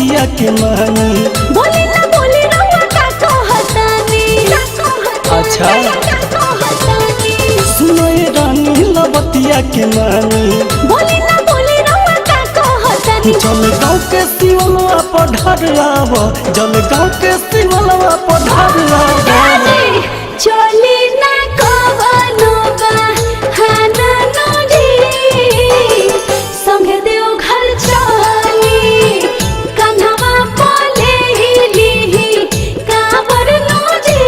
बतिया के मानी। बोली ना बोली रउआ का कहतानी। अच्छा सुनो ये रानी ला बतिया के मानी। बोली ना बोली रउआ का कहतानी। जल गाँव के शिवलवा पर ढरलाव, जल गाँव के शिवलवा पर ढरलाव। चली ना कवनो बहाना नोजी, संगे देव घर चली, कन्हवा पले ली कांवर नोजी,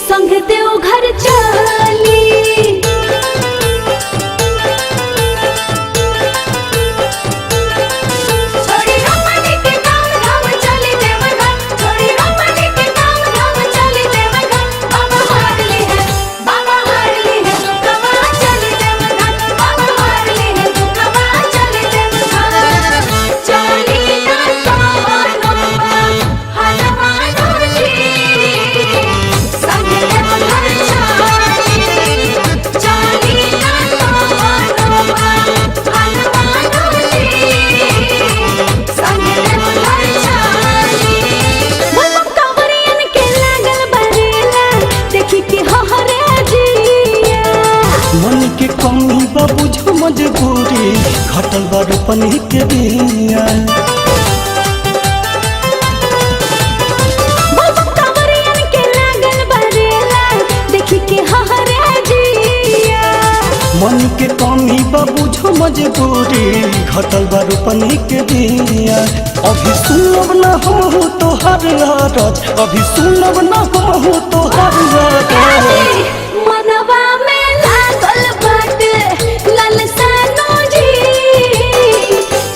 संगे देव घर चली। छोड़ी रमणी के काम धाम चली देवघर, छोड़ी रमणी के काम धाम चली देवघर। बाबा हारली है दुखवा चली देवघर, बाबा हारली है दुखवा चली देवघर। चली ना कवनो बहाना नोजी, संगे देवघर चली, चली ना कवनो बहाना नोजी, संगे देवघर चली। बलबम कांवरियन के लागल बरेला, देखी के हहरे जिया। मन के कमी बा बुझो मजबूरी, घटल बा रोपनी के बिया। बलबम कांवरियन के लागल बरेला, देखी के हहरे जिया। मन के कमी बा बुझो मजबूरी, घटल बा रोपनी के बिया। अभी सुनब न हमहू तोहर अरज, अभी सुनब न हमहू तोहर अरज। मनवा में लागल बाटे लालसा नोजी,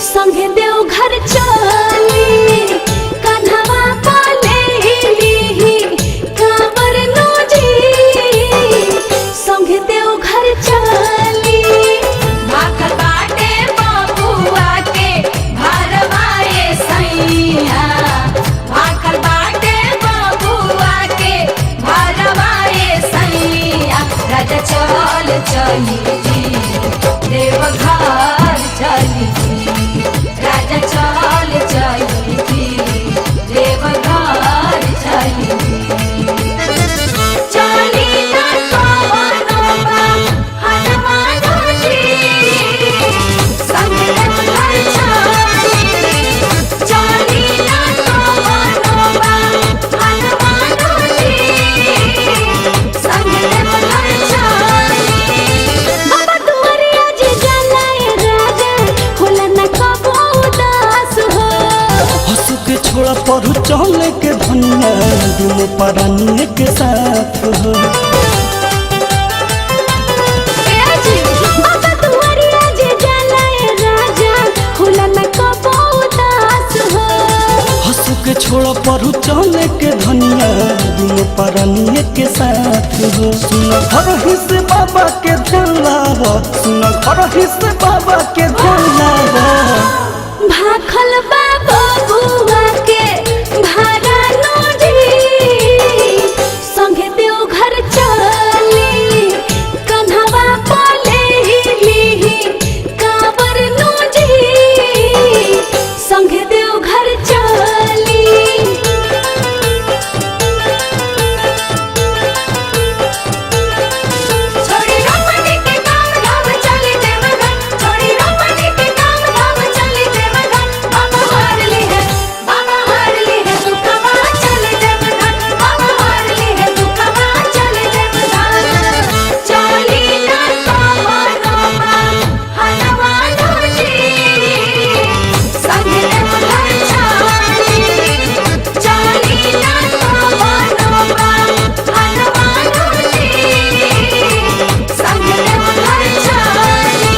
संगे देव घर चली, कन्हवा पले ली कांवर नोजी, संगे देव घर चली। भाखल बाटे बबुआ के भरवाए सैया, भाखल बाटे बबुआ के भरवाए सैया। राजा चल चली जी देवघर चली जी, राजा चल चली जी देवघर चली जी। चली ना कवनो बहाना नोजी, संगे देवघर चली, चली ना कवनो बहाना नोजी, संगे देवघर चली। बाबा दुआरिया जे जलाए राजा, होला ना कबो उदास हो। हंसू के छोड़ा पढ़ू चले के धनिया, दोनों परानी के साथ हो। बाबा दुआरिया जे जलाए राजा, होला ना कबो उदास हो। हंसू के छोड़ा पढ़ू चले के धनिया, दोनों परानी के साथ हो। सुन घर ही से बाबा के ध्यान लावा, सुन घर ही से बाबा के ध्यान लावा। भाखल बाबा बुआ के भारा नोजी, संगे देव घर चली, कन्हवा पले ली कांवर नोजी, संगे देव घर चली। छोड़ी रमणी के काम धाम चली देवघर, छोड़ी रमणी के काम धाम चली देवघर। बाबा हारली है दुखवा चली देवघर, बाबा हारली है दुखवा चली देवघर। चली ना कवनो बहाना नोजी, संगे देवघर चली, चली ना कवनो बहाना नोजी, संगे देवघर चली।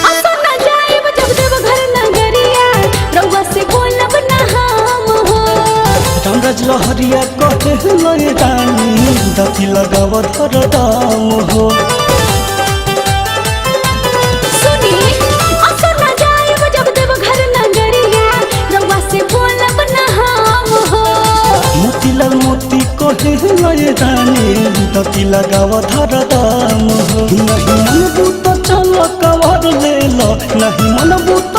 असो न जाइब जब देवघर नगरिया, रउआ से बोलब ना हम हो। रामराज लहरिया कहे लय रानी, दती लगाव धर दाम हो। सुनी असो न जाइब जब देवघर नगरिया, रउआ से बोलब ना हम हो। मोतीलाल मोती कहे लय रानी, दती लगाव धर दाम हो। नहीं मन बूत चल कवर ले लो, नहीं मन बूत